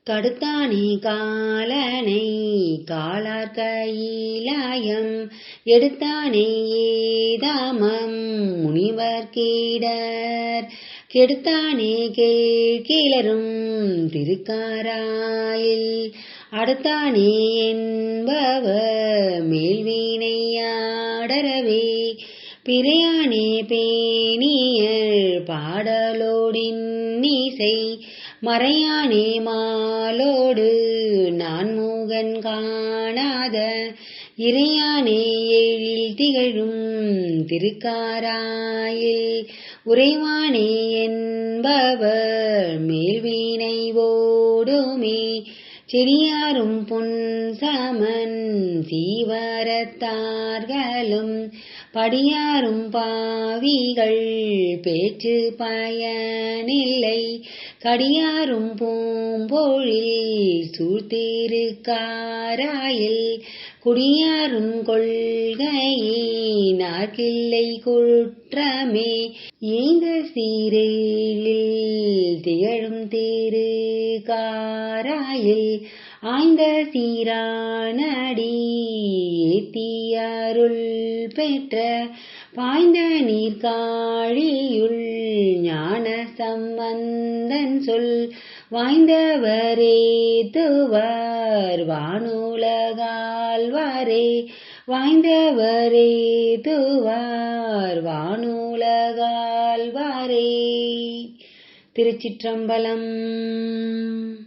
கடுத்தானே காலனை காலார் கையிலாயம் எடுத்தானே ஏதாமம் முனிவர் கேடர் கெடுத்தானே கேழ்கிளரும் திருக்காராயில் அடுத்தானே என்பவர் மேல்வினையாடரவே பிறையானே பேணியர் பாடலோடின்னிசை மறையானே மாலோடு நான்முகன் காணாத இறையானே எழில் திகழும் திருக்காராயில் உறைவானே என்பவர் மேல்வினை ஓடுமே செடியாரும் பொன் சமன் சீவரத்தார்களும் படியாரும் பாவிகள் பேச்சு பயனில்லை கடியாரும் பூம்பொழில் சூழ்த்திருக்காராயில் குடியாரும் கொள்கையினார்க்கில்லை குற்றமே ஏந்த சீரில் திகழும் திருக்காராயில் ஆய்ந்த சீரானடி ஏத்தியருள் பெற்ற பாய்ந்த நீர்காழியுள் ஞான சம்பந்தன் சொல் வாய்ந்தவரே துவர் வானுலகால்வாரே வாய்ந்தவரே துவர் வானுலகால்வாரே. திருச்சிற்றம்பலம்.